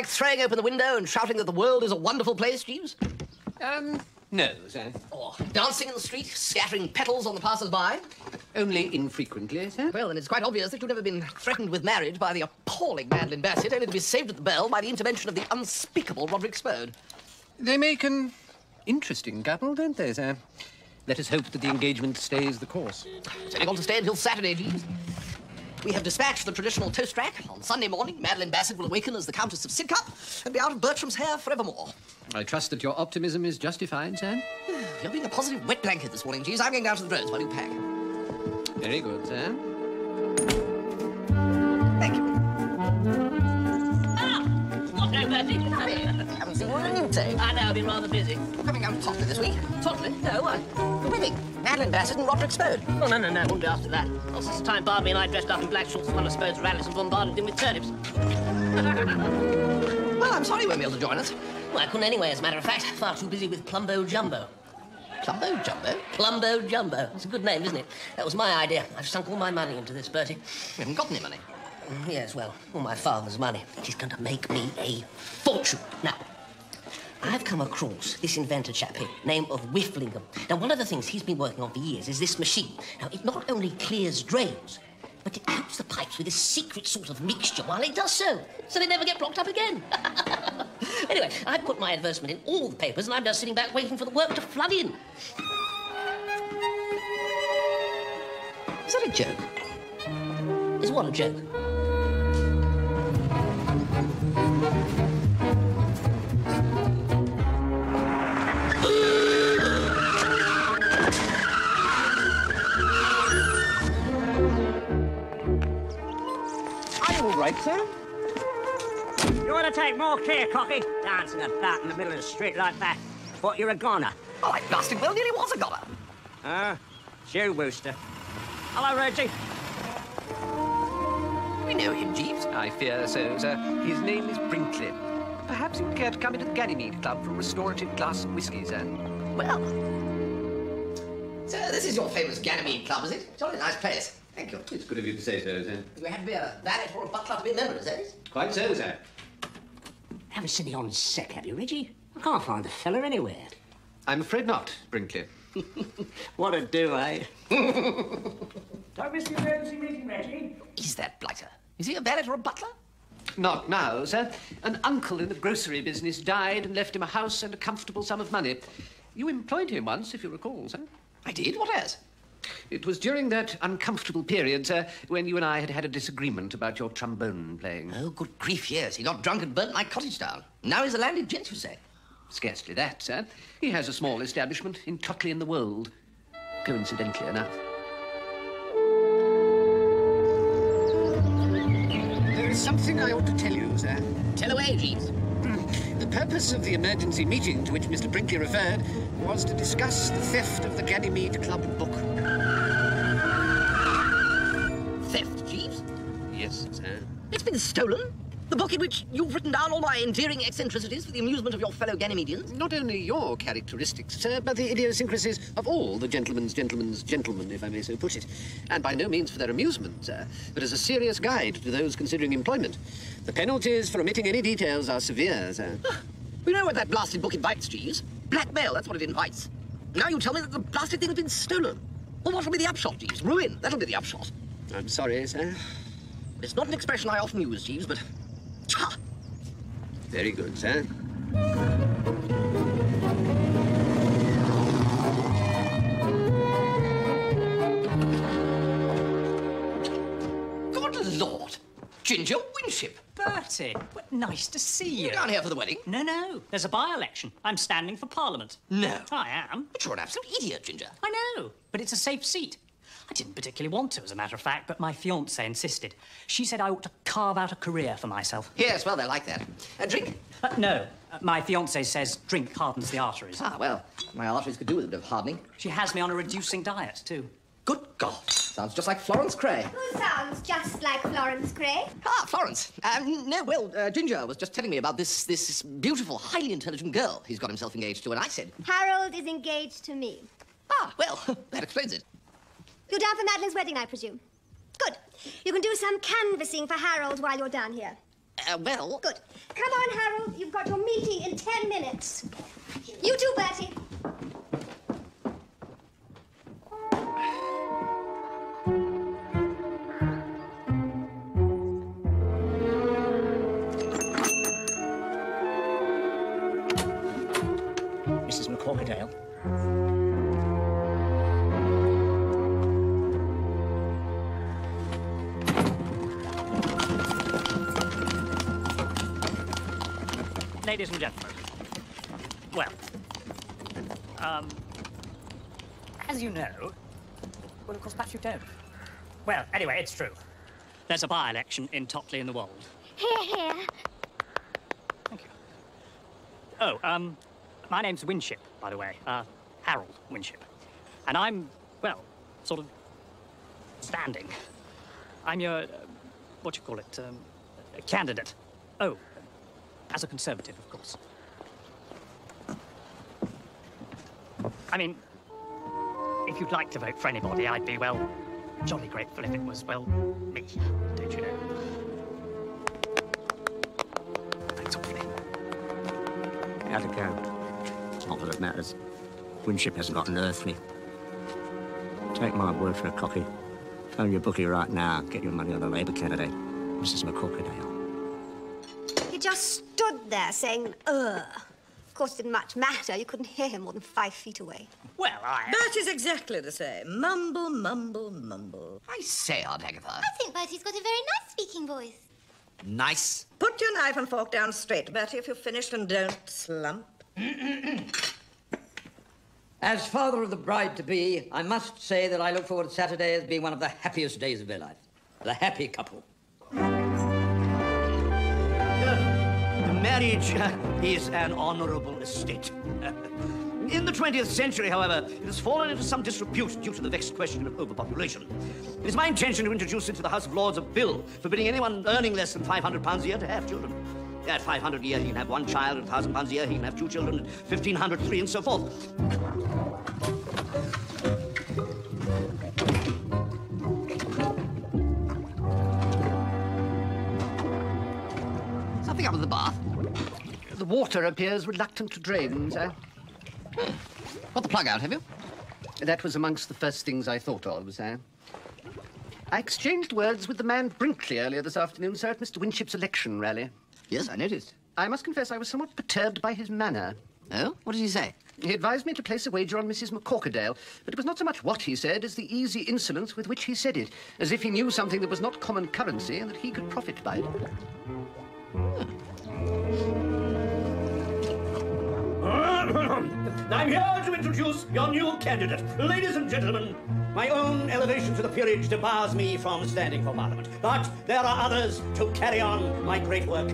like throwing open the window and shouting that the world is a wonderful place, Jeeves? No, sir. Or dancing in the street, scattering petals on the passers-by? Only infrequently, sir. Well, then it's quite obvious that you've never been threatened with marriage by the appalling Madeline Bassett, only to be saved at the bell by the intervention of the unspeakable Roderick Spode. They make an interesting couple, don't they, sir? Let us hope that the engagement stays the course. It's only got to stay until Saturday, Jeeves. We have dispatched the traditional toast rack. On Sunday morning, Madeline Bassett will awaken as the Countess of Sidcup and be out of Bertram's hair forevermore. I trust that your optimism is justified, sir. You're being a positive wet blanket this morning, Jeeves. I'm going down to the roads while you pack. Very good, sir. Thank you. What no, Bertie? I haven't seen you in a new day. I know, I've been rather busy. Coming down to Totley this week. Totley? No, why? The wedding. Madeline Bassett and Roderick Spode. Oh, no, wouldn't be after that. Well, since the time Barbie and I dressed up in black shorts as one of Spode's rallies and bombarded him with turnips. Well, I'm sorry you won't be able to join us. Well, I couldn't anyway, as a matter of fact. Far too busy with Plumbo Jumbo. Plumbo Jumbo? Plumbo Jumbo. It's a good name, isn't it? That was my idea. I've sunk all my money into this, Bertie. We haven't got any money. Yes, well, all my father's money. He's going to make me a fortune. Now, I've come across this inventor chap here, name of Whifflingham. Now, one of the things he's been working on for years is this machine. Now, it not only clears drains, but it coats the pipes with this secret sort of mixture while it does so they never get blocked up again. Anyway, I put my advertisement in all the papers, and I'm just sitting back waiting for the work to flood in. Is that a joke? Is what a joke? All right, sir. You ought to take more care, Cocky. Dancing about in the middle of the street like that. Thought you were a goner. Oh, I blasted well nearly was a goner. It's you, Wooster. Hello, Reggie. We know him, Jeeves. I fear so, sir. His name is Brinkley. Perhaps you'd care to come into the Ganymede Club for a restorative glass of whiskey, sir. Well. Sir, this is your famous Ganymede Club, is it? It's a very nice place. Thank you. It's good of you to say so, sir. You have to be a valet or a butler to be a member, is that it? Quite so, sir. Haven't seen you on sec, have you, Reggie? I can't find the fella anywhere. I'm afraid not, Brinkley. What a do, eh? Don't miss the emergency meeting, Reggie. Is that blighter? Is he a valet or a butler? Not now, sir. An uncle in the grocery business died and left him a house and a comfortable sum of money. You employed him once, if you recall, sir. I did? What else? It was during that uncomfortable period, sir, when you and I had a disagreement about your trombone playing. Oh, good grief, yes. He got drunk and burnt my cottage down. Now he's a landed gent, you say? Scarcely that, sir. He has a small establishment in Totley in the Wold. Coincidentally enough. There is something I ought to tell you, sir. Tell away, Jeeves. The purpose of the emergency meeting to which Mr. Brinkley referred was to discuss the theft of the Ganymede Club book. Theft, Jeeves? Yes, sir. It's been stolen? The book in which you've written down all my endearing eccentricities for the amusement of your fellow Ganymedians? Not only your characteristics, sir, but the idiosyncrasies of all the gentlemen's gentlemen, if I may so put it. And by no means for their amusement, sir, but as a serious guide to those considering employment. The penalties for omitting any details are severe, sir. You know what that blasted book invites, Jeeves? Blackmail, that's what it invites. Now you tell me that the blasted thing has been stolen. Well, what will be the upshot, Jeeves? Ruin. That'll be the upshot. I'm sorry, sir. It's not an expression I often use, Jeeves, but... Ha! Very good, sir. Good Lord! Ginger Winship! Bertie, what nice to see you. You're down here for the wedding? No. There's a by-election. I'm standing for Parliament. No. I am. But you're an absolute idiot, Ginger. I know, but it's a safe seat. I didn't particularly want to, as a matter of fact, but my fiancée insisted. She said I ought to carve out a career for myself. Yes, well, they're like that. Drink? No. My fiancée says drink hardens the arteries. Ah, well, my arteries could do with a bit of hardening. She has me on a reducing diet, too. Good God. Sounds just like Florence Cray. Who sounds just like Florence Cray? Ah, Florence. Ginger was just telling me about this beautiful, highly intelligent girl he's got himself engaged to, and I said... Harold is engaged to me. Ah, well, that explains it. You're down for Madeline's wedding, I presume? Good. You can do some canvassing for Harold while you're down here. Well... Good. Come on, Harold. You've got your meeting in 10 minutes. You too, Bertie. Mrs. McCorkerdale. Ladies and gentlemen, well, as you know, well, of course, perhaps you don't. Well, anyway, it's true. There's a by-election in Totley in the Wold. Here, here. Thank you. Oh, my name's Winship, by the way. Harold Winship. And I'm, well, sort of standing. I'm your, what you call it, candidate. Oh, as a Conservative, of course. I mean, if you'd like to vote for anybody, I'd be, well, jolly grateful if it was, well, me, don't you know? Thanks awfully. How'd it go? Not that it matters. Winship hasn't got an earthly. Take my word for a cocky. Tell your bookie right now, get your money on the Labour candidate, Mrs. McCorkerdale. He just stood there saying, ugh. Of course, it didn't much matter. You couldn't hear him more than 5 feet away. Well, Bertie's exactly the same. Mumble, mumble, mumble. I say, Aunt Agatha. I think Bertie's got a very nice speaking voice. Nice. Put your knife and fork down straight, Bertie, if you've finished, and don't slump. As father of the bride-to-be, I must say that I look forward to Saturday as being one of the happiest days of their life. The happy couple. Marriage is an honourable estate. In the 20th century, however, it has fallen into some disrepute due to the vexed question of overpopulation. It is my intention to introduce into the House of Lords a bill forbidding anyone earning less than £500 a year to have children. At £500 a year, he can have 1 child. At £1,000 a year, he can have 2 children. At £1,500, 3, and so forth. Something up with the bath. The water appears reluctant to drain, sir. Got the plug out, have you? That was amongst the first things I thought of, sir. I exchanged words with the man Brinkley earlier this afternoon, sir, at Mr. Winship's election rally. Yes, I noticed. I must confess I was somewhat perturbed by his manner. Oh? What did he say? He advised me to place a wager on Mrs. McCorkerdale, but it was not so much what he said as the easy insolence with which he said it, as if he knew something that was not common currency and that he could profit by it. I'm here to introduce your new candidate. Ladies and gentlemen, my own elevation to the peerage debars me from standing for Parliament. But there are others to carry on my great work.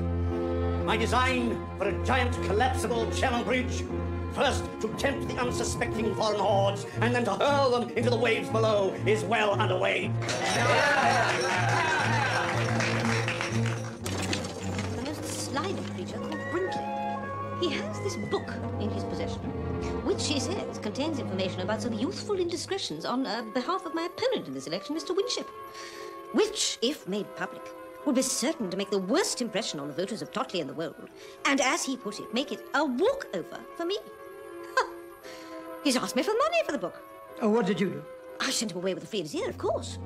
My design for a giant collapsible channel bridge, first to tempt the unsuspecting foreign hordes and then to hurl them into the waves below, is well underway. The most slimy creature called Brinkley. He has this book in his possession, which, he says, contains information about some youthful indiscretions on behalf of my opponent in this election, Mr. Winship, which, if made public, would be certain to make the worst impression on the voters of Totley and the Wold, and, as he put it, make it a walkover for me. He's asked me for money for the book. Oh, what did you do? I sent him away with a free and ear, of course.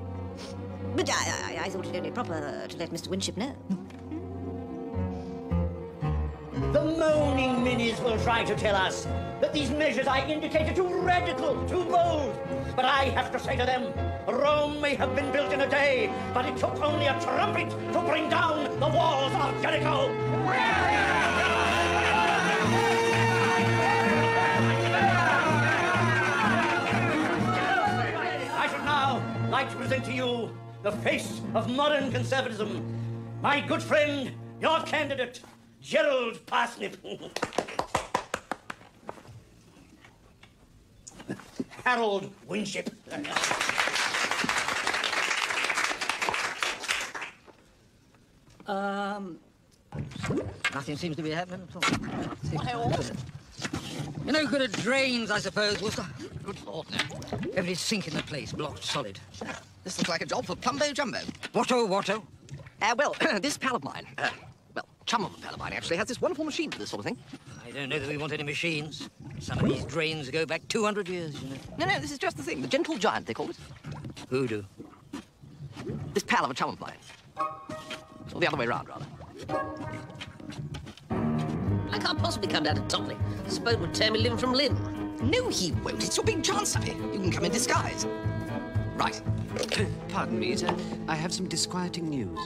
But I thought it only proper to let Mr. Winship know. The moaning minis will try to tell us that these measures I indicate are too radical, too bold. But I have to say to them, Rome may have been built in a day, but it took only a trumpet to bring down the walls of Jericho. I should now like to present to you the face of modern conservatism, my good friend, your candidate, Gerald Parsnip. Harold Winship. Nothing seems to be happening at all. You're no good at drains, I suppose, Wooster. Good Lord, no. Everybody's sinking the place, blocked solid. This looks like a job for Plumbo Jumbo. Watto, Watto. Well, this pal of mine, chum of a pal of mine actually has this wonderful machine for this sort of thing. I don't know that we want any machines. Some of these drains go back 200 years, you know. No, this is just the thing. The gentle giant, they call it. Hoodoo. This pal of a chum of mine. Or the other way round, rather. I can't possibly come down to Topley. This boat would tear me limb from limb. No, he won't. It's your big chance, Sonny. You can come in disguise. Right. Pardon me, sir. I have some disquieting news.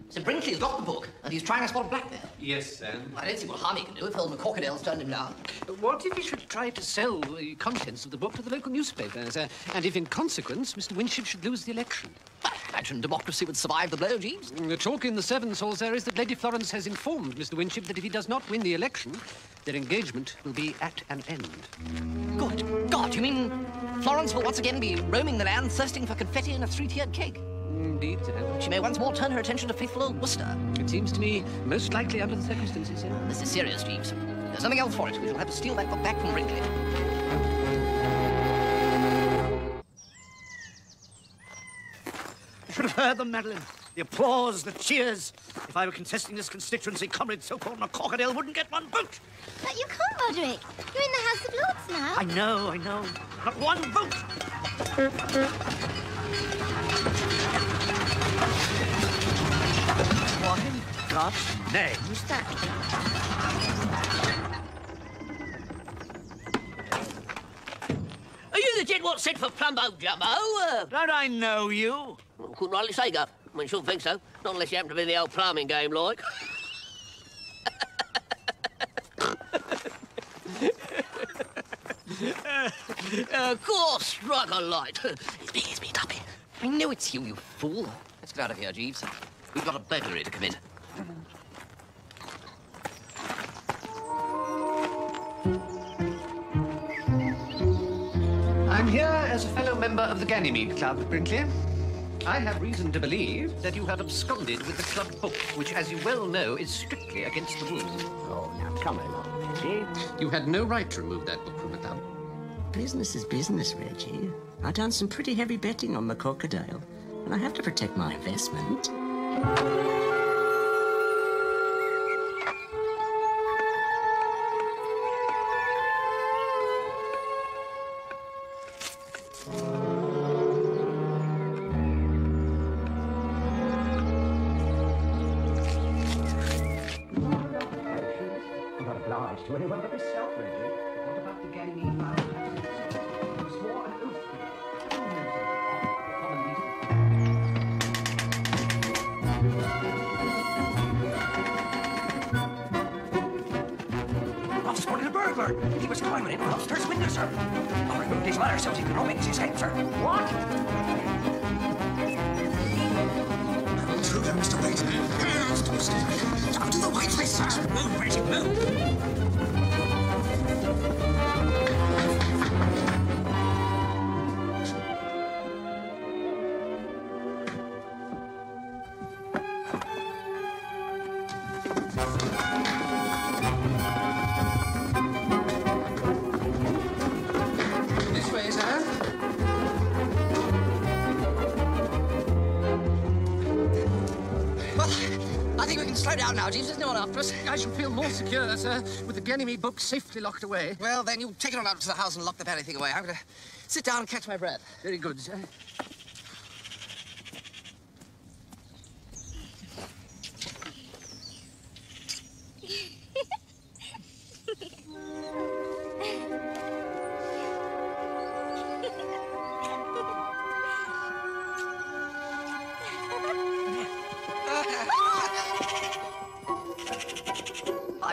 Sir Brinkley's got the book, and he's trying a spot of blackmail. Yes, sir. I don't see what harm he can do if old McCorkadale's turned him down. What if he should try to sell the contents of the book to the local newspaper, sir? And if, in consequence, Mr. Winship should lose the election? I imagine democracy would survive the blow, Jeeves. The talk in the servants' hall, sir, is that Lady Florence has informed Mr. Winship that if he does not win the election, their engagement will be at an end. Good God, you mean Florence will once again be roaming the land, thirsting for confetti and a three-tiered cake? Indeed, sir. She may once more turn her attention to faithful old Wooster. It seems to me most likely under the circumstances, sir. This is serious, Jeeves. There's nothing else for it. We shall have to steal that book back from Brinkley. You should have heard them, Madeline. The applause, the cheers. If I were contesting this constituency, Comrade so-called McCorkadale wouldn't get one vote. But you can't, Roderick. You're in the House of Lords now. I know. Not one vote. What in God's name was that? Are you the gent what sent for Plumbo Jumbo? Don't I know you? Well, couldn't rightly say, Guff. I mean, shouldn't think so. Not unless you happen to be in the old plumbing game, like. Of course, strike a light. It's me, Tuppy. I know it's you, you fool. Let's get out of here, Jeeves. We've got a burglary to commit. I'm here as a fellow member of the Ganymede Club, Brinkley. I have reason to believe that you have absconded with the club book, which, as you well know, is strictly against the rules. Oh, now, come along, Reggie. You had no right to remove that book from the club. Business is business, Reggie. I've done some pretty heavy betting on McCorkadale, and I have to protect my investment. To anyone but myself, Reggie. What about the Ganymede Club? You swore an oath to I've spotted a burglar. He was climbing in from upstairs window, sir. I removed his ladder so he could not make his escape, sir. What? Through there, Mr. Waite. Hands twisted. Down to the white place, sir. Move, Reggie, move. This way, sir. Well, I think we can slow down now, Jeeves. There's no one after us. I shall feel more secure, sir, with the Ganymede book safely locked away. Well, then you take it on out to the house and lock the bloody thing away. I'm going to sit down and catch my breath. Very good, sir.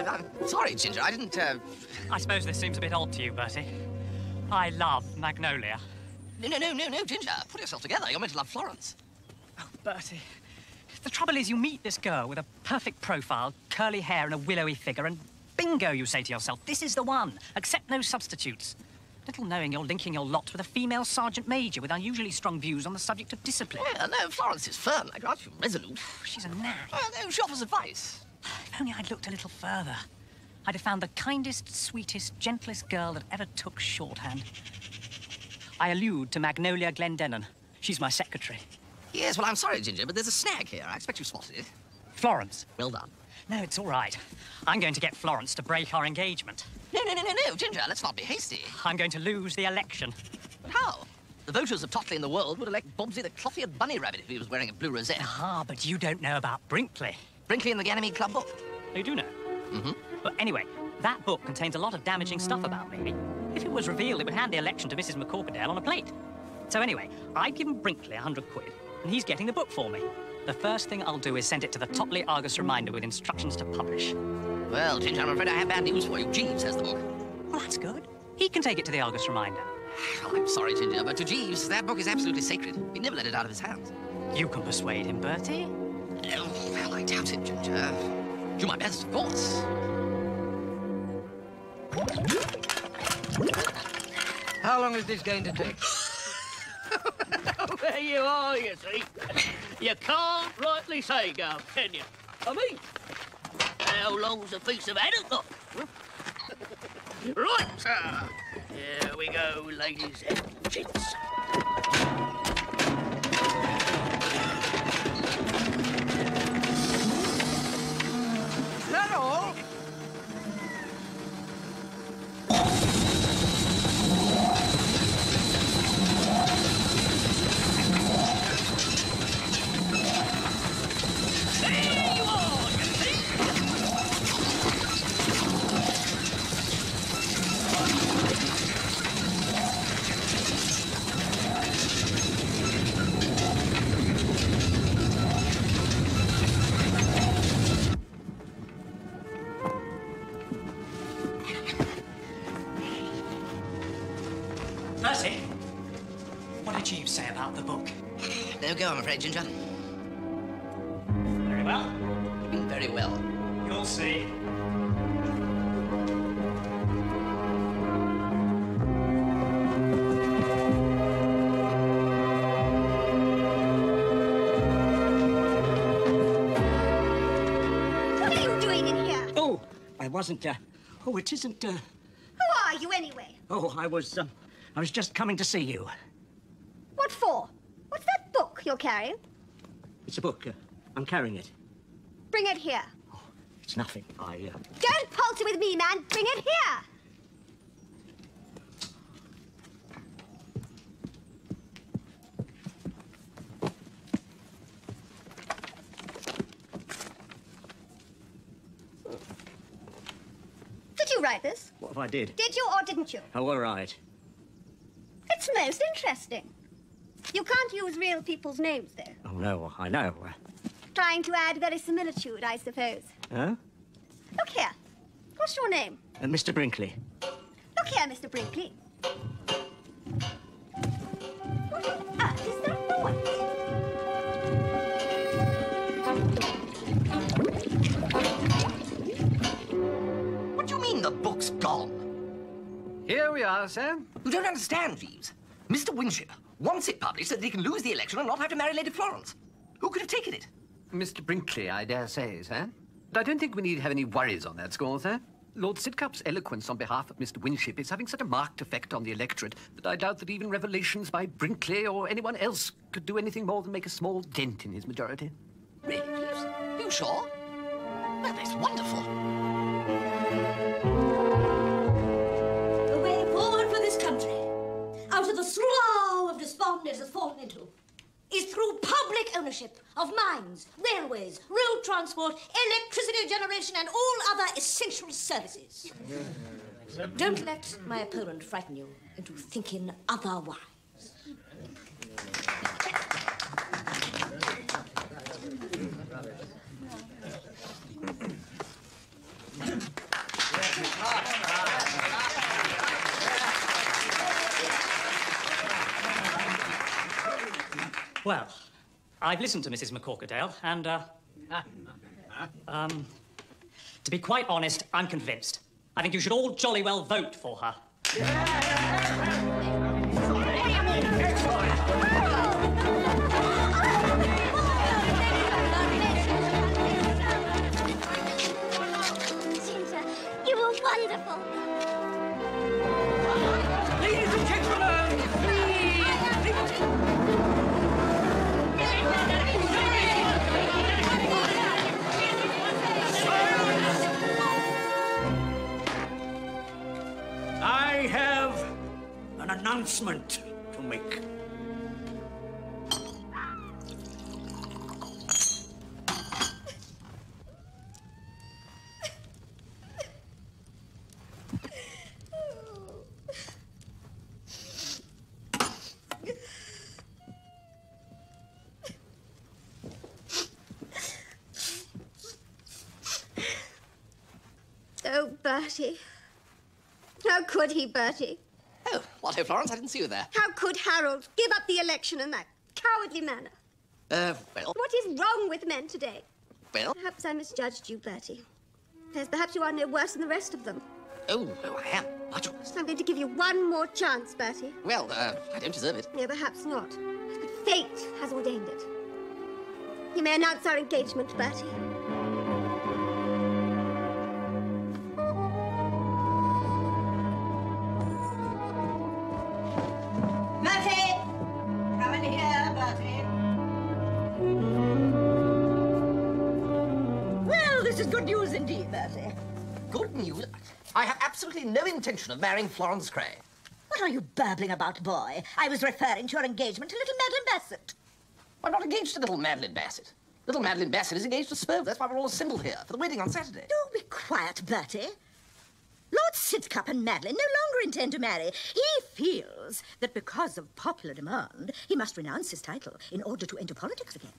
I'm sorry, Ginger. I didn't, I suppose this seems a bit odd to you, Bertie. I love Magnolia. No, Ginger. Put yourself together. You're meant to love Florence. Oh, Bertie. The trouble is you meet this girl with a perfect profile, curly hair and a willowy figure, and bingo, you say to yourself, this is the one. Accept no substitutes. Little knowing you're linking your lot with a female sergeant major with unusually strong views on the subject of discipline. Well, no, Florence is firm. I grant you, resolute. She's a nag. Well, no, she offers advice. If only I'd looked a little further. I'd have found the kindest, sweetest, gentlest girl that ever took shorthand. I allude to Magnolia Glendennan. She's my secretary. Yes, well, I'm sorry, Ginger, but there's a snag here. I expect you spotted it. Florence. Well done. No, it's all right. I'm going to get Florence to break our engagement. No, Ginger, let's not be hasty. I'm going to lose the election. But how? The voters of Totley in the world would elect Bobsy the cloth-eared bunny rabbit if he was wearing a blue rosette. Ah, but you don't know about Brinkley. Brinkley and the Ganymede Club book. Oh, you do know? Mm-hmm. But anyway, that book contains a lot of damaging stuff about me. If it was revealed, it would hand the election to Mrs. McCorkadale on a plate. So anyway, I've given Brinkley £100, and he's getting the book for me. The first thing I'll do is send it to the Totley Argus Reminder with instructions to publish. Well, Ginger, I'm afraid I have bad news for you. Jeeves has the book. Well, that's good. He can take it to the Argus Reminder. Well, I'm sorry, Ginger, but to Jeeves, that book is absolutely sacred. We never let it out of his hands. You can persuade him, Bertie. Well, I doubt it, Ginger. Do my best, of course. How long is this going to take? There you are, you see. You can't rightly say, Gov, can you? I mean, how long's a piece of haddock got? Right, sir. Here we go, ladies and gents. Is that all? Bertie, what did Jeeves say about the book? No go, I'm afraid, Ginger. Very well. Very well. You'll see. What are you doing in here? Oh, I wasn't, Oh, it isn't, Who are you, anyway? Oh, I was just coming to see you. What for? What's that book you're carrying? It's a book. I'm carrying it. Bring it here. It's nothing. Don't palter with me, man. Bring it here. Did you write this? What if I did? Did you or didn't you? Oh, all right. It's most interesting. You can't use real people's names, though. Oh, no, I know. Trying to add verisimilitude, I suppose. Huh? Look here. What's your name? Mr. Brinkley. Look here, Mr. Brinkley. What on earth is that noise? What do you mean the book's gone? Here we are, sir. You don't understand, Jeeves. Mr. Winship wants it published so that he can lose the election and not have to marry Lady Florence. Who could have taken it? Mr. Brinkley, I dare say, sir. But I don't think we need have any worries on that score, sir. Lord Sidcup's eloquence on behalf of Mr. Winship is having such a marked effect on the electorate that I doubt that even revelations by Brinkley or anyone else could do anything more than make a small dent in his majority. Really, Jeeves? You sure? Well, that's wonderful. The way forward for this country, out of the slough of despond it has fallen into, is through public ownership of mines, railways, road transport, electricity generation, and all other essential services. Don't let my opponent frighten you into thinking otherwise. Well, I've listened to Mrs. McCorkadale, and, to be quite honest, I'm convinced. I think you should all jolly well vote for her. Ginger, you were wonderful. Ladies and gentlemen, please. announcement to make. Oh, Bertie. How could he, Bertie? Oh, what, oh, Florence, I didn't see you there. How could Harold give up the election in that cowardly manner? Well... What is wrong with men today? Well? Perhaps I misjudged you, Bertie. Yes, perhaps you are no worse than the rest of them. Oh, I am. Much worse. I'm going to give you one more chance, Bertie. Well, I don't deserve it. No, perhaps not. But fate has ordained it. You may announce our engagement, Bertie. Bertie! Come in here, Bertie. Well, this is good news indeed, Bertie. Good news? I have absolutely no intention of marrying Florence Cray. What are you babbling about, boy? I was referring to your engagement to little Madeline Bassett. I'm not engaged to little Madeline Bassett. Little Madeline Bassett is engaged to Spove. That's why we're all assembled here, for the wedding on Saturday. Do be quiet, Bertie. Lord Sidcup and Madeline no longer intend to marry. He feels that because of popular demand, he must renounce his title in order to enter politics again.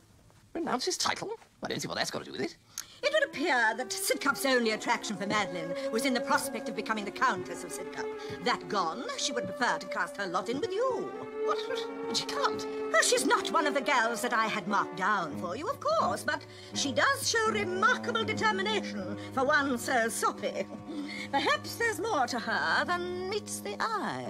Renounce his title? I don't see what that's got to do with it. It would appear that Sidcup's only attraction for Madeline was in the prospect of becoming the Countess of Sidcup. That gone, she would prefer to cast her lot in with you. What? But she can't. Well, she's not one of the gals that I had marked down for you, of course, but she does show remarkable determination for one so soppy. Perhaps there's more to her than meets the eye.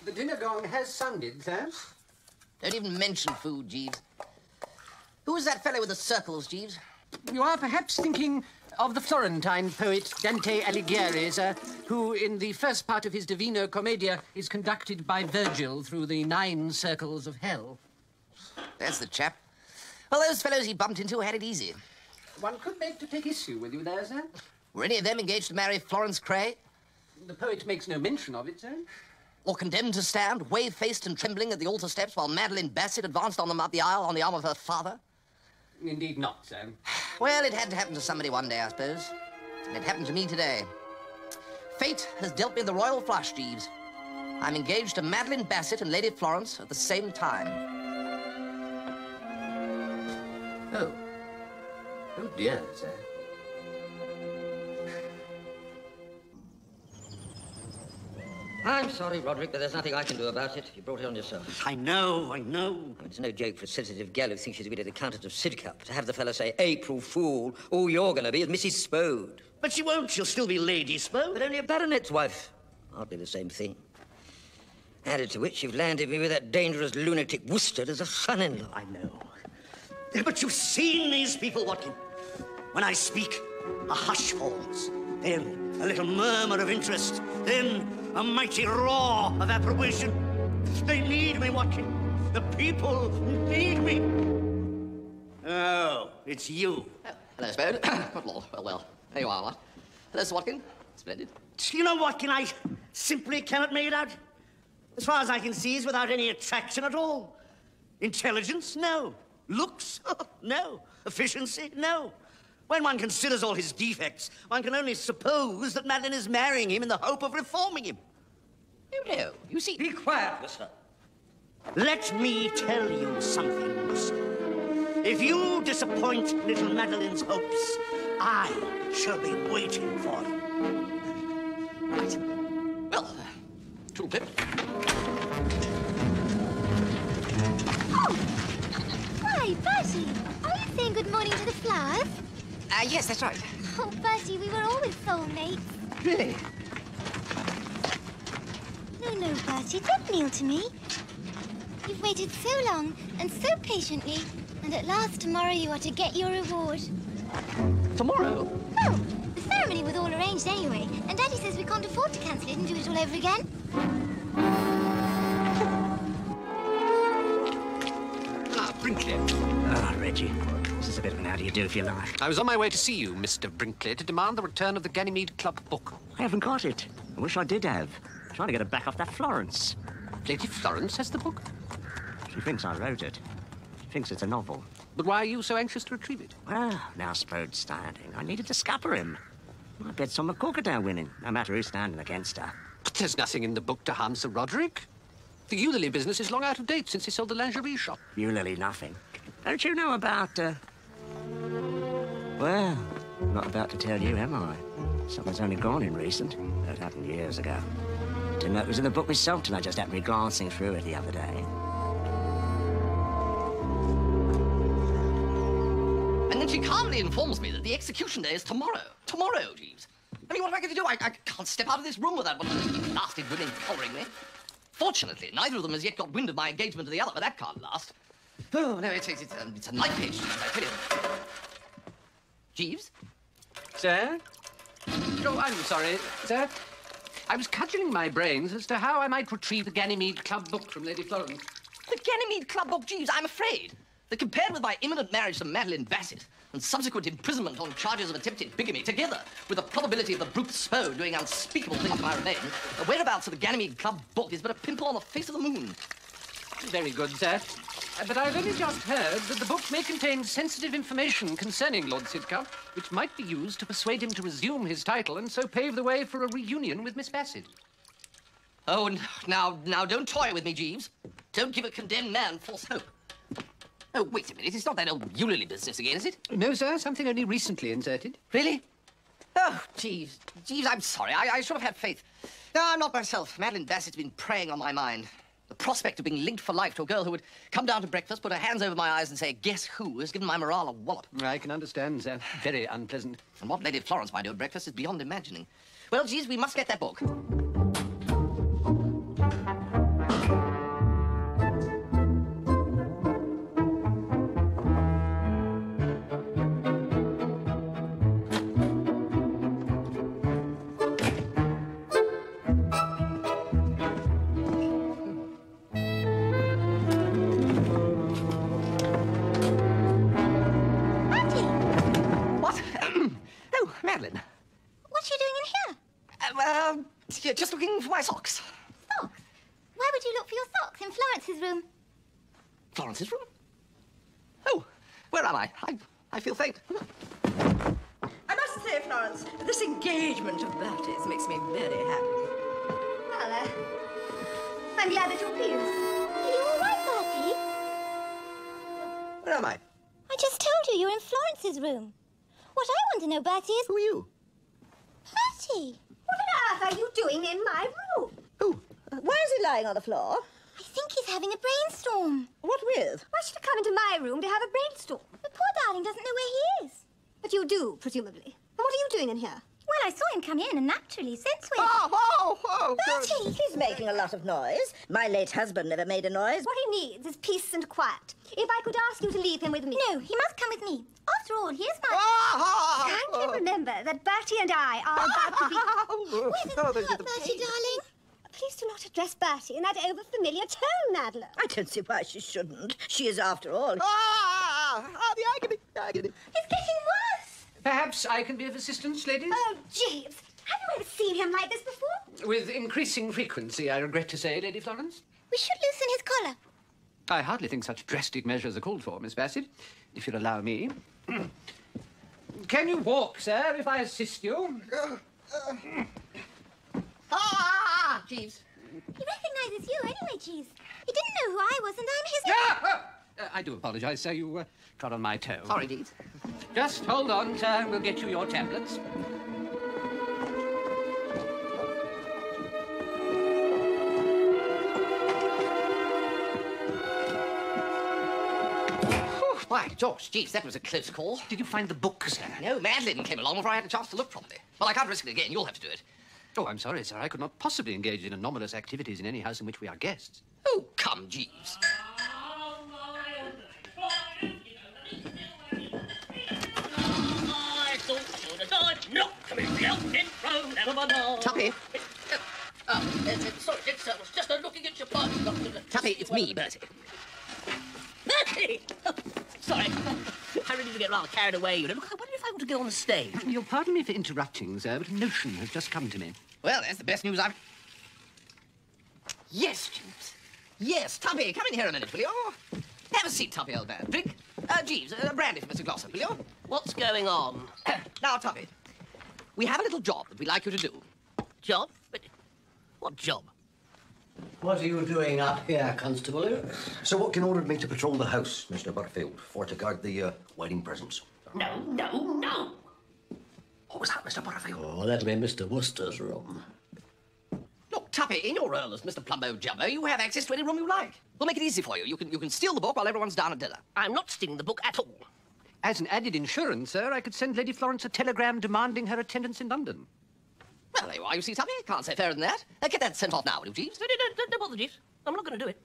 The dinner gong has sounded, sir. Don't even mention food, Jeeves. Who is that fellow with the circles, Jeeves? You are perhaps thinking of the Florentine poet Dante Alighieri, sir, who, in the first part of his Divina Commedia, is conducted by Virgil through the 9 circles of hell. That's the chap. Well, those fellows he bumped into had it easy. One could beg to take issue with you there, sir. Were any of them engaged to marry Florence Cray? The poet makes no mention of it, sir. Or condemned to stand, wave-faced and trembling at the altar steps while Madeline Bassett advanced on them up the aisle on the arm of her father? Indeed not, sir. Well, it had to happen to somebody one day, I suppose. And it happened to me today. Fate has dealt me the royal flush, Jeeves. I'm engaged to Madeline Bassett and Lady Florence at the same time. Oh. Oh, dear, sir. I'm sorry, Roderick, but there's nothing I can do about it. You brought it on yourself. I know. It's no joke for a sensitive gal who thinks she's going to be the Countess of Sidcup to have the fellow say, April Fool, all you're going to be is Mrs. Spode. But she won't. She'll still be Lady Spode. But only a baronet's wife. Hardly the same thing. Added to which, you've landed me with that dangerous lunatic Wooster as a son-in-law. I know. But you've seen these people, Watkin. When I speak, a hush falls. Then a little murmur of interest. Then a mighty roar of approbation. They need me, Watkin. The people need me. Oh, it's you. Hello, Spode. Good lord. Well. There you are, what? Hello, Sir Watkin. Splendid. You know, Watkin, I simply cannot make it out. As far as I can see, he's without any attraction at all. Intelligence? No. Looks? No. Efficiency? No. When one considers all his defects, one can only suppose that Madeline is marrying him in the hope of reforming him. No. You see... Be quiet, Wooster. Let me tell you something, Wooster. If you disappoint little Madeline's hopes, I shall be waiting for you. Right. Well, toodle-pip. Oh! Why, Bertie, are you saying good morning to the flowers? Yes, that's right. Oh, Bertie, we were always soulmates. Really? No, Bertie, don't kneel to me. You've waited so long and so patiently, and at last tomorrow you are to get your reward. Tomorrow? Oh, the ceremony was all arranged anyway, and Daddy says we can't afford to cancel it and do it all over again. Reggie. This is a bit of an how do you do, if you like. I was on my way to see you, Mr. Brinkley, to demand the return of the Ganymede Club book. I haven't got it. I wish I did have. I'm trying to get it back off that Florence. Lady Florence has the book? She thinks I wrote it. She thinks it's a novel. But why are you so anxious to retrieve it? Well, now Spode's standing. I needed to scupper him. I bet's on McCorkadale winning, no matter who's standing against her. But there's nothing in the book to harm Sir Roderick. The Eulalie business is long out of date since he sold the lingerie shop. Eulalie, nothing. Don't you know about, Well, I'm not about to tell you, am I? Something's only gone in recent. That happened years ago. Didn't know it was in the book myself till I just happened to be glancing through it the other day. And then she calmly informs me that the execution day is tomorrow. Tomorrow, Jeeves. I mean, what am I going to do? I can't step out of this room without one of those blasted women collaring me. Fortunately, neither of them has yet got wind of my engagement to the other, but that can't last. Oh, no, it's a night page, I tell you. Jeeves? Sir? Oh, I'm sorry, sir. I was cudgelling my brains as to how I might retrieve the Ganymede Club book from Lady Florence. The Ganymede Club book, Jeeves, I'm afraid that compared with my imminent marriage to Madeline Bassett and subsequent imprisonment on charges of attempted bigamy, together with the probability of the brute Spode doing unspeakable things to my remain, the whereabouts of the Ganymede Club book is but a pimple on the face of the moon. Very good, sir. But I've only just heard that the book may contain sensitive information concerning Lord Sidcup, which might be used to persuade him to resume his title and so pave the way for a reunion with Miss Bassett. Oh, now, don't toy with me, Jeeves. Don't give a condemned man false hope. Oh, wait a minute. It's not that old Eulalie business again, is it? No, sir. Something only recently inserted. Really? Oh, Jeeves. Jeeves, I'm sorry. I should have had faith. No, I'm not myself. Madeline Bassett's been preying on my mind. The prospect of being linked for life to a girl who would come down to breakfast, put her hands over my eyes and say, guess who, has given my morale a wallop. I can understand, sir. Very unpleasant. And what Lady Florence might do at breakfast is beyond imagining. Well, Jeeves, we must get that book. Just looking for my socks. Socks? Why would you look for your socks in Florence's room? Florence's room? Oh, where am I? I feel faint. I must say, Florence, this engagement of Bertie's makes me very happy. Well, I'm glad that you're pleased. Are you all right, Bertie? Where am I? I just told you you're in Florence's room. What I want to know, Bertie, is... Who are you? Bertie! What on earth are you doing in my room? Who? Why is he lying on the floor? I think he's having a brainstorm. What with? Why should he come into my room to have a brainstorm? The poor darling doesn't know where he is. But you do, presumably. And what are you doing in here? Well, I saw him come in, and naturally, since we... Oh! Bertie! He's making a lot of noise. My late husband never made a noise. What he needs is peace and quiet. If I could ask you to leave him with me... No, he must come with me. After all, he is my... Can't you remember that Bertie and I are about to be... With a Bertie, darling. Please do not address Bertie in that over-familiar tone, Nadler. I don't see why she shouldn't. She is, after all... The agony. It's getting worse. Perhaps I can be of assistance, ladies? Oh, Jeeves. Have you ever seen him like this before? With increasing frequency, I regret to say, Lady Florence. We should loosen his collar. I hardly think such drastic measures are called for, Miss Bassett, if you'll allow me. Can you walk, sir, if I assist you? Jeeves. He recognises you anyway, Jeeves. He didn't know who I was, and I'm his... I do apologise, sir. You trod on my toe. Sorry, Jeeves. Just hold on, sir. We'll get you your tablets. By George, Jeeves, that was a close call. Did you find the book, sir? No, Madeline came along before I had a chance to look properly. Well, I can't risk it again. You'll have to do it. Oh, I'm sorry, sir. I could not possibly engage in anomalous activities in any house in which we are guests. Oh, come, Jeeves. Tuppy. Sorry, I was just looking at your body. Tuppy, it's me, Bertie. Bertie! Sorry. I really do get rather carried away, you know. Look, I wonder if I want to go on the stage. You'll pardon me for interrupting, sir, but a notion has just come to me. Well, that's the best news I've... Yes, Jeeves. Yes, Tuppy, come in here a minute, will you? Have a seat, Tuppy, old man. Drink. Jeeves, brandy for Mr. Glossop, will you? What's going on? Now, Tuppy, we have a little job that we'd like you to do. Job? But what job? What are you doing up here, Constable? Sir Watkin ordered me to patrol the house, Mr. Butterfield, for to guard the wedding presents. No, no, no. What was that, Mr. Butterfield? Oh, that'll be Mr. Wooster's room. Look, Tuppy, in your role as Mr. Plumbo Jumbo, you have access to any room you like. We'll make it easy for you. You can steal the book while everyone's down at dinner. I'm not stealing the book at all. As an added insurance, sir, I could send Lady Florence a telegram demanding her attendance in London. Well, there you are, you see, Tuppy. Can't say fairer than that. Get that sent off now, will you, Jeeves? Don't bother, Jeeves. I'm not going to do it.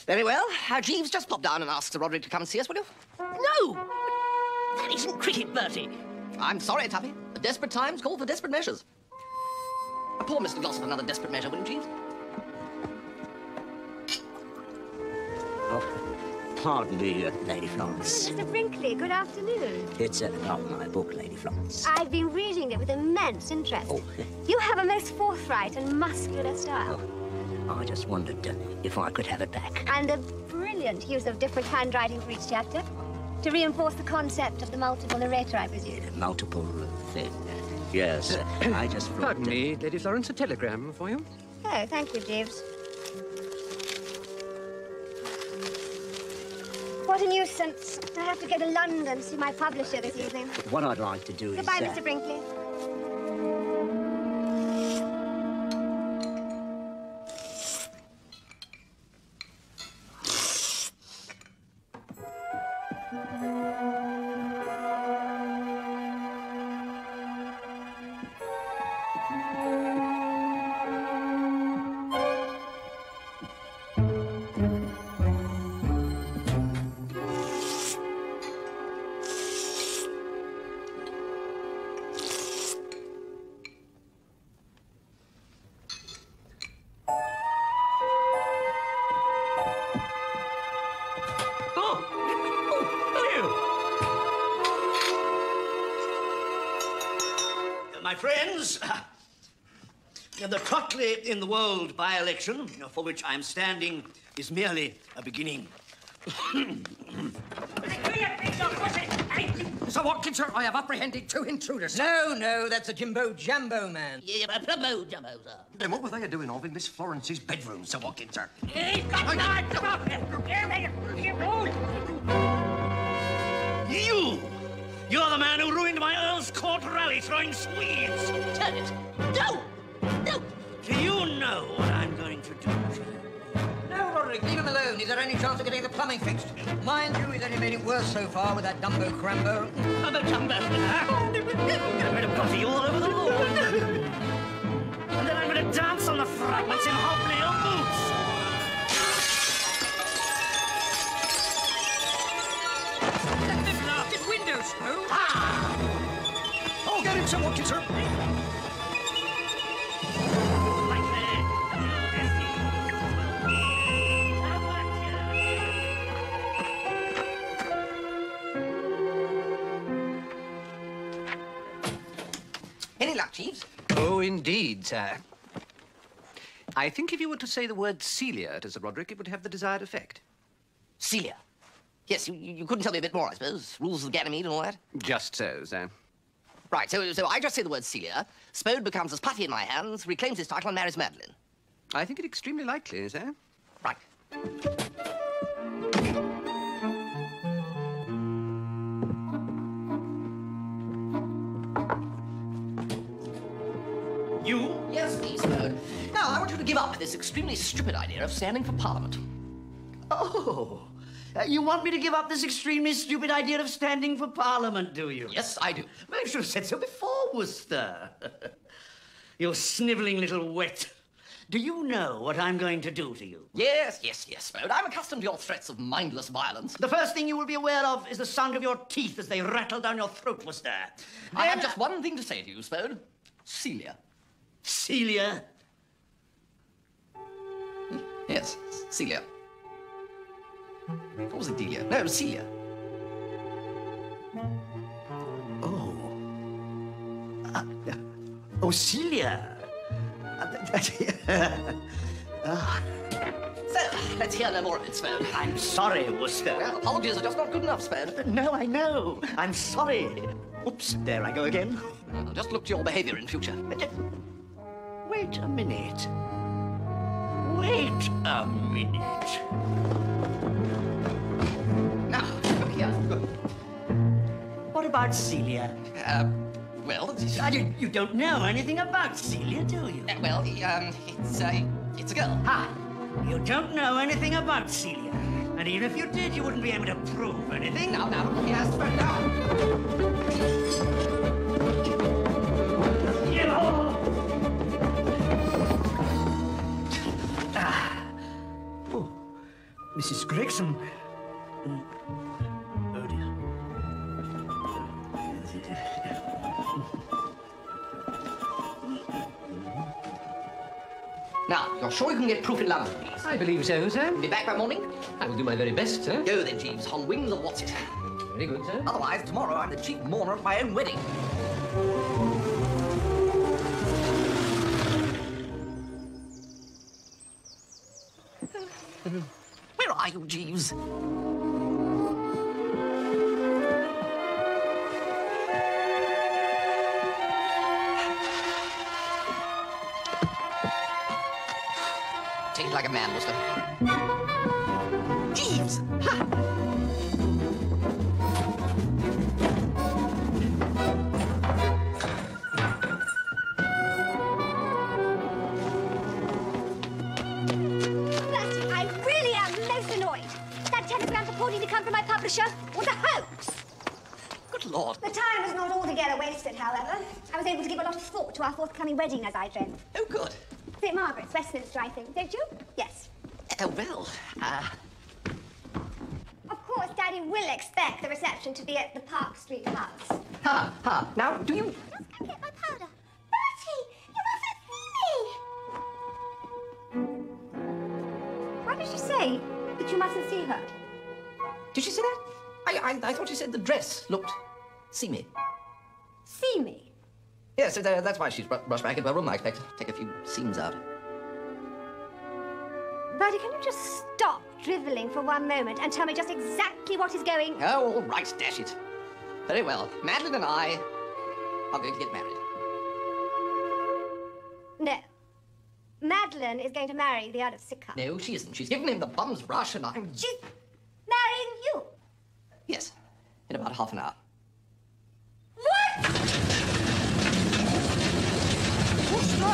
Very well. Jeeves, just pop down and ask Sir Roderick to come and see us, will you? No! That isn't cricket, Bertie. I'm sorry, Tuppy. The desperate times call for desperate measures. Poor Mr. Glossop, another desperate measure, will you, Jeeves? Oh, pardon me, Lady Florence. Mr. Brinkley, good afternoon. It's not my book, Lady Florence. I've been reading it with immense interest. Oh. You have a most forthright and muscular style. I just wondered if I could have it back. And a brilliant use of different handwriting for each chapter. To reinforce the concept of the multiple narrator, I presume. Multiple thing. Yes, I just thought... Pardon me, Lady Florence, a telegram for you. Oh, thank you, Jeeves. What a nuisance. I have to go to London to see my publisher this evening. What I'd like to do Goodbye, is... Mr. Brinkley. My friends, the Totley in the World by-election, for which I'm standing, is merely a beginning. Sir Watkins, sir, I have apprehended 2 intruders. No, that's a Jimbo Jambo man. Yeah, Plumbo Jumbo, sir. Then what were they doing of in Miss Florence's bedroom, Sir Watkins, sir? He's got knives! Come on! You're the man who ruined my Earl's Court rally throwing Swedes. Turn it. No! No! Do you know what I'm going to do? No, Roderick, leave him alone. Is there any chance of getting the plumbing fixed? Mind you, he's only made it worse so far with that Dumbo Crambo. Plumbo Jumbo. I'm going to put you all over the lawn. And then I'm going to dance on the fragments in hobnail boots. Windows, oh! I'll get him, Sir Watkins, sir. Any luck, Jeeves? Oh, indeed, sir. I think if you were to say the word Celia to Sir Roderick, it would have the desired effect. Celia. Yes, you couldn't tell me a bit more, I suppose. Rules of Ganymede and all that? Just so, sir. Right, so I just say the word Celia. Spode becomes as putty in my hands, reclaims his title, and marries Madeline. I think it extremely likely, sir. Right. You? Yes, please, Spode. Now, I want you to give up this extremely stupid idea of standing for Parliament. Oh, you want me to give up this extremely stupid idea of standing for Parliament, do you? Yes, I do. Well, you should have said so before, Wooster. You snivelling little wet. Do you know what I'm going to do to you? Yes, Spode. I'm accustomed to your threats of mindless violence. The first thing you will be aware of is the sound of your teeth as they rattle down your throat, Wooster. I have just one thing to say to you, Spode. Celia. Celia? Yes, Celia. Or was it Delia? No, it was Celia. Oh, Celia. So, let's hear no more of it, Spode. I'm sorry, Wooster. Well, apologies are just not good enough, Spode. No, I know. I'm sorry. Oops, there I go again. Well, just look to your behaviour in future. Wait a minute. Wait a minute. Now, look here. What about Celia? Well, you don't know anything about Celia, do you? Well, it's a girl. Ha! You don't know anything about Celia. And even if you did, you wouldn't be able to prove anything. Now, yes, but now. Oh, Mrs. Gregson. Oh, dear. Now, you're sure you can get proof in London, please? I believe so, sir. Be back by morning? I will do my very best, sir. Go then, Jeeves, on wings of what's it. Very good, sir. Otherwise, tomorrow I'm the chief mourner at my own wedding. Where are you, Jeeves? Take it like a man, Wooster. Jeeves! Ha! I really am most annoyed. That telegram purporting to come from my publisher was a hoax. Good Lord. The time was not altogether wasted, however. I was able to give a lot of thought to our forthcoming wedding, as I dreamt. Oh, good. St. Margaret's, Westminster, I think, don't you? Yes. Well, Of course, Daddy will expect the reception to be at the Park Street house. Ha. Now, do you... Just come get my powder. Bertie, you mustn't see me! Why did she say that you mustn't see her? Did she say that? I thought she said the dress looked seamy. See me? Yes, that's why she's rushed back into her room, I expect. Take a few seams out. Bertie, can you just stop drivelling for one moment and tell me just exactly what is going... Oh, all right, dash it. Very well. Madeline and I are going to get married. No. Madeline is going to marry the Earl of Sidcup. No, she isn't. She's given him the bum's rush and I'm... She's marrying you? Yes, in about half an hour. What? Wooster!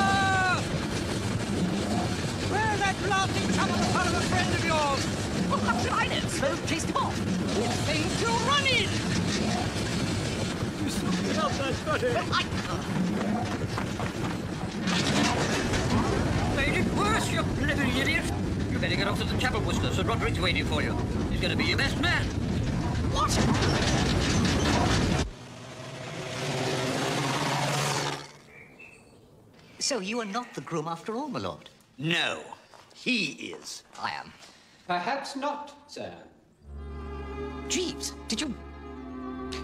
Where's that blasting chum on the part of a friend of yours? Well, how should I know? Slow chased him off. It's things to run in! You slipped out that buddy. Made it worse, you bloody idiot. You better get off to the chapel, Wooster. Sir Roderick's waiting for you. He's going to be your best man. What? So you are not the groom after all, my lord? No, he is. I am. Perhaps not, sir. Jeeves, did you...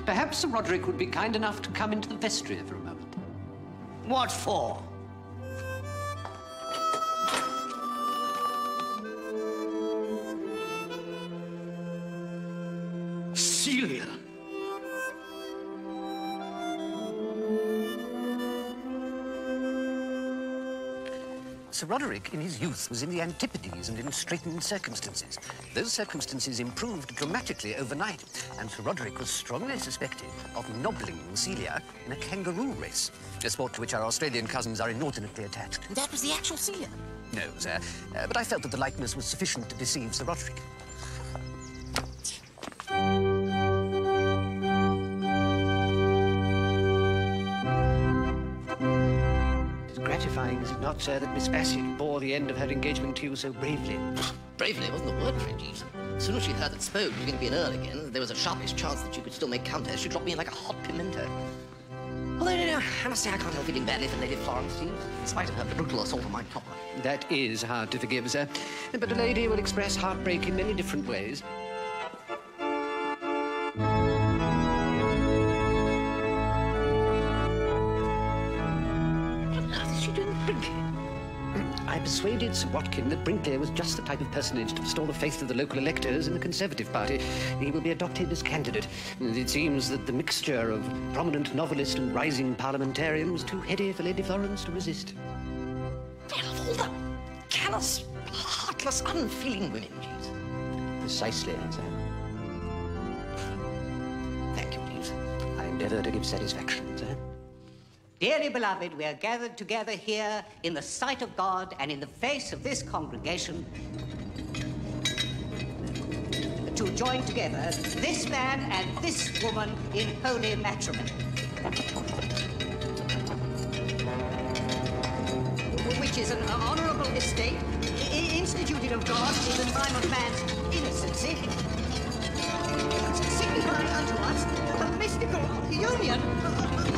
Perhaps Sir Roderick would be kind enough to come into the vestry for a moment. What for? Celia. Sir Roderick, in his youth, was in the Antipodes and in straitened circumstances. Those circumstances improved dramatically overnight, and Sir Roderick was strongly suspected of nobbling Celia in a kangaroo race, a sport to which our Australian cousins are inordinately attached. That was the actual Celia? No, sir, but I felt that the likeness was sufficient to deceive Sir Roderick. Gratifying, is it not, sir, that Miss Bassett bore the end of her engagement to you so bravely? Bravely wasn't the word for it, Jeeves. As soon as she heard that Spode was going to be an Earl again, there was a sharpish chance that she could still make Countess. She dropped me in like a hot pimento. Although, you know, I must say I can't help feeling badly for Lady Florence, Jeeves, in spite of her brutal assault on my copper. That is hard to forgive, sir. But a lady will express heartbreak in many different ways. I persuaded Sir Watkin that Brinkley was just the type of personage to restore the faith of the local electors in the Conservative Party. He will be adopted as candidate. It seems that the mixture of prominent novelist and rising parliamentarian was too heady for Lady Florence to resist. Well, of all the callous, heartless, unfeeling women, Jeeves. Precisely, sir. Thank you, Jeeves. I endeavour to give satisfaction, sir. Dearly beloved, we are gathered together here in the sight of God and in the face of this congregation to join together this man and this woman in holy matrimony, which is an honourable estate instituted of God in the time of man's innocency, signifying unto us the mystical union